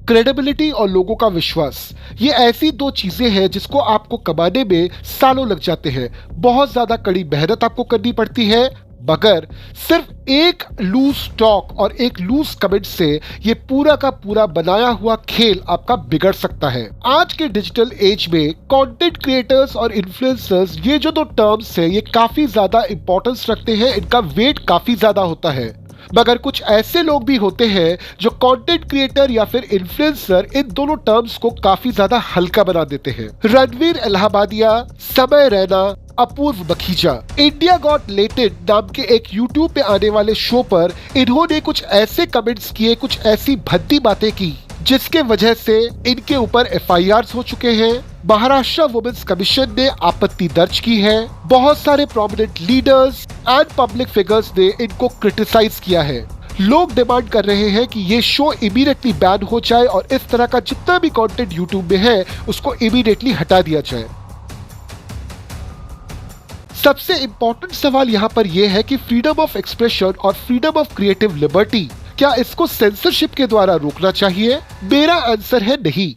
Credibility और लोगों का विश्वास, ये ऐसी दो चीजें हैं जिसको आपको कमाने में सालों लग जाते हैं। बहुत ज्यादा कड़ी मेहनत आपको करनी पड़ती है, मगर सिर्फ एक लूज टॉक और एक लूज कमेंट से ये पूरा का पूरा बनाया हुआ खेल आपका बिगड़ सकता है। आज के डिजिटल एज में कंटेंट क्रिएटर्स और इन्फ्लुएंसर्स, ये जो दो टर्म्स है, ये काफी ज्यादा इंपॉर्टेंस रखते हैं, इनका वेट काफी ज्यादा होता है। मगर कुछ ऐसे लोग भी होते हैं जो कंटेंट क्रिएटर या फिर इन्फ्लुएंसर, इन दोनों टर्म्स को काफी ज्यादा हल्का बना देते हैं। रणवीर इलाहाबादिया, समय रैना, अपूर्व बखीजा, इंडिया गॉट लेटेड नाम के एक यूट्यूब पे आने वाले शो पर इन्होंने कुछ ऐसे कमेंट्स किए, कुछ ऐसी भद्दी बातें की जिसके वजह से इनके ऊपर FIRs हो चुके हैं। महाराष्ट्र वुमेन्स कमीशन ने आपत्ति दर्ज की है। बहुत सारे prominent leaders and public figures ने इनको क्रिटिसाइज किया है। लोग डिमांड कर रहे हैं कि ये शो इमीडिएटली बैन हो जाए और इस तरह का जितना भी कंटेंट यूट्यूब में है उसको इमीडिएटली हटा दिया जाए। सबसे इंपॉर्टेंट सवाल यहाँ पर यह है कि फ्रीडम ऑफ एक्सप्रेशन और फ्रीडम ऑफ क्रिएटिव लिबर्टी, क्या इसको सेंसरशिप के द्वारा रोकना चाहिए? मेरा आंसर है नहीं।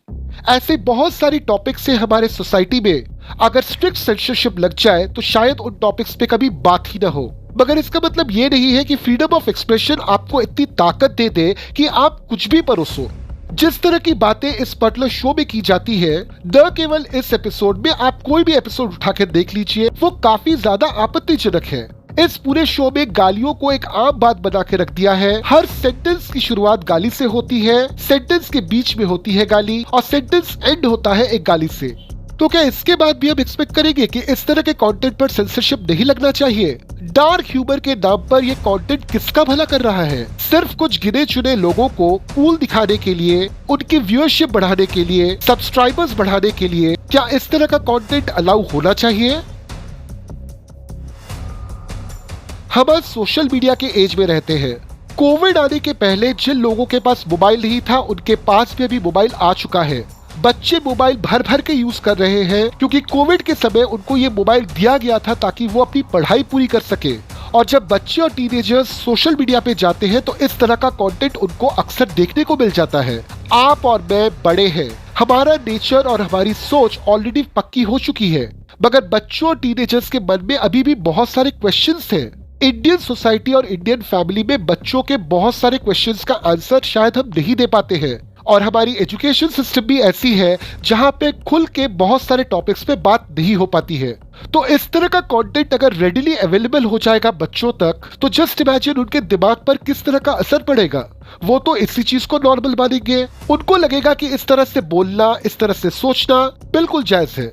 ऐसे बहुत सारी टॉपिक्स हैं हमारे सोसाइटी में, अगर स्ट्रिक्ट सेंसरशिप लग जाए तो शायद उन टॉपिक्स पे कभी बात ही ना हो। मगर इसका मतलब ये नहीं है कि फ्रीडम ऑफ एक्सप्रेशन आपको इतनी ताकत दे दे कि आप कुछ भी परोसो। जिस तरह की बातें इस पर्टिकुलर शो में की जाती है, न केवल इस एपिसोड में, आप कोई भी एपिसोड उठाकर देख लीजिए, वो काफी ज्यादा आपत्तिजनक है। इस पूरे शो में गालियों को एक आम बात बना के रख दिया है। हर सेंटेंस की शुरुआत गाली से होती है, सेंटेंस के बीच में होती है गाली और सेंटेंस एंड होता है एक गाली से। तो क्या इसके बाद भी हम एक्सपेक्ट करेंगे कि इस तरह के कंटेंट पर सेंसरशिप नहीं लगना चाहिए? डार्क ह्यूमर के नाम पर यह कंटेंट किसका भला कर रहा है? सिर्फ कुछ गिने चुने लोगों को कूल दिखाने के लिए, उनकी व्यूअरशिप बढ़ाने के लिए, सब्सक्राइबर्स बढ़ाने के लिए क्या इस तरह का कंटेंट अलाउ होना चाहिए? हम आज सोशल मीडिया के एज में रहते हैं। कोविड आने के पहले जिन लोगों के पास मोबाइल नहीं था, उनके पास भी अभी मोबाइल आ चुका है। बच्चे मोबाइल भर भर के यूज कर रहे हैं क्योंकि कोविड के समय उनको ये मोबाइल दिया गया था ताकि वो अपनी पढ़ाई पूरी कर सके। और जब बच्चे और टीनेजर्स सोशल मीडिया पे जाते हैं तो इस तरह का कंटेंट उनको अक्सर देखने को मिल जाता है। आप और मैं बड़े हैं, हमारा नेचर और हमारी सोच ऑलरेडी पक्की हो चुकी है, मगर बच्चों और टीनेजर्स के मन में अभी भी बहुत सारे क्वेश्चंस हैं। इंडियन सोसाइटी और इंडियन फैमिली में बच्चों के बहुत सारे क्वेश्चंस का आंसर शायद हम नहीं दे पाते हैं, और हमारी एजुकेशन सिस्टम भी ऐसी है जहां पे खुल के बहुत सारे टॉपिक्स पे बात नहीं हो पाती है। तो इस तरह का कंटेंट अगर रेडिली अवेलेबल हो जाएगा बच्चों तक, तो जस्ट इमेजिन उनके दिमाग पर किस तरह का असर पड़ेगा। वो तो इसी चीज को नॉर्मल मानेंगे। उनको लगेगा कि इस तरह से बोलना, इस तरह से सोचना बिल्कुल जायज है।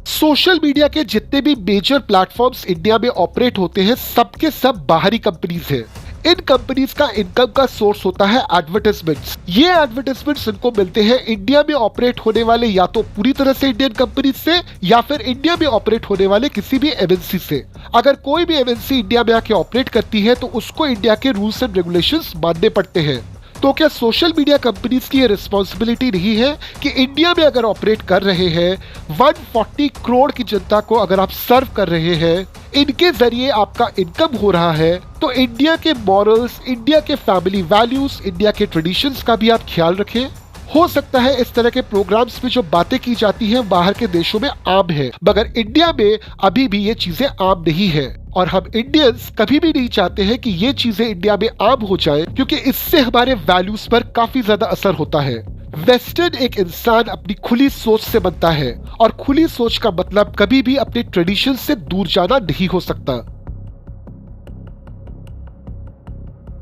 सोशल मीडिया के जितने भी मेजर प्लेटफॉर्म्स इंडिया में ऑपरेट होते हैं, सबके सब बाहरी कंपनीज हैं। इन कंपनीज का इनकम का सोर्स होता है एडवर्टाइजमेंट्स। ये एडवर्टाइजमेंट्स इनको मिलते हैं इंडिया में ऑपरेट होने वाले या तो पूरी तरह से इंडियन कंपनीज से, या फिर इंडिया में ऑपरेट होने वाले किसी भी MNC से। अगर कोई भी MNC इंडिया में आके ऑपरेट करती है तो उसको इंडिया के रूल्स एंड रेगुलेशंस मानने पड़ते हैं। तो क्या सोशल मीडिया कंपनीज की ये रिस्पॉन्सिबिलिटी नहीं है कि इंडिया में अगर ऑपरेट कर रहे हैं, 140 करोड़ की जनता को अगर आप सर्व कर रहे हैं, इनके जरिए आपका इनकम हो रहा है, तो इंडिया के मॉरल्स, इंडिया के फैमिली वैल्यूज, इंडिया के ट्रेडिशंस का भी आप ख्याल रखें। हो सकता है इस तरह के प्रोग्राम्स में जो बातें की जाती हैं बाहर के देशों में आम है, मगर इंडिया में अभी भी ये चीजें आम नहीं है, और हम इंडियंस कभी भी नहीं चाहते हैं कि ये चीजें इंडिया में आम हो जाए, क्योंकि इससे हमारे वैल्यूज पर काफी ज्यादा असर होता है। वेस्टर्न एक इंसान अपनी खुली सोच से बनता है, और खुली सोच का मतलब कभी भी अपने ट्रेडिशन से दूर जाना नहीं हो सकता।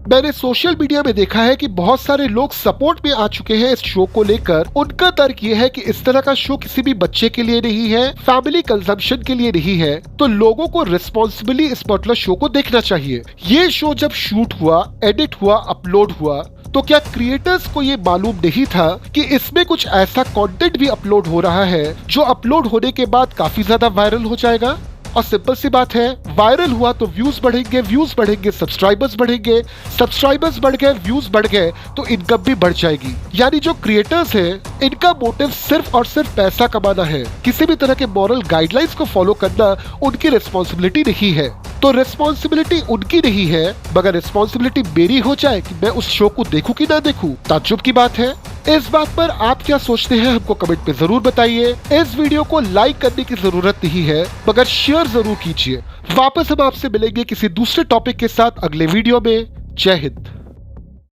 मैंने सोशल मीडिया में देखा है कि बहुत सारे लोग सपोर्ट में आ चुके हैं इस शो को लेकर। उनका तर्क ये है कि इस तरह का शो किसी भी बच्चे के लिए नहीं है, फैमिली कंजम्पशन के लिए नहीं है, तो लोगों को रिस्पॉन्सिबली इस पर्टिकुलर शो को देखना चाहिए। ये शो जब शूट हुआ, एडिट हुआ, अपलोड हुआ, तो क्या क्रिएटर्स को ये मालूम नहीं था कि इसमें कुछ ऐसा कंटेंट भी अपलोड हो रहा है जो अपलोड होने के बाद काफी ज्यादा वायरल हो जाएगा? और सिंपल सी बात है, वायरल हुआ तो व्यूज बढ़ेंगे, व्यूज बढ़ेंगे सब्सक्राइबर्स बढ़ेंगे, सब्सक्राइबर्स बढ़ गए, व्यूज बढ़ गए तो इनकम भी बढ़ जाएगी। यानी जो क्रिएटर्स हैं, इनका मोटिव सिर्फ और सिर्फ पैसा कमाना है। किसी भी तरह के मॉरल गाइडलाइंस को फॉलो करना उनकी रिस्पॉन्सिबिलिटी नहीं है। तो रिस्पॉन्सिबिलिटी उनकी नहीं है, मगर रिस्पॉन्सिबिलिटी मेरी हो जाए कि मैं उस शो को देखूं कि ना देखूं। ताज्जुब की बात है। इस बात पर आप क्या सोचते हैं हमको कमेंट में जरूर बताइए। इस वीडियो को लाइक करने की जरूरत नहीं है, मगर शेयर जरूर कीजिए। वापस हम आपसे मिलेंगे किसी दूसरे टॉपिक के साथ अगले वीडियो में। जय हिंद।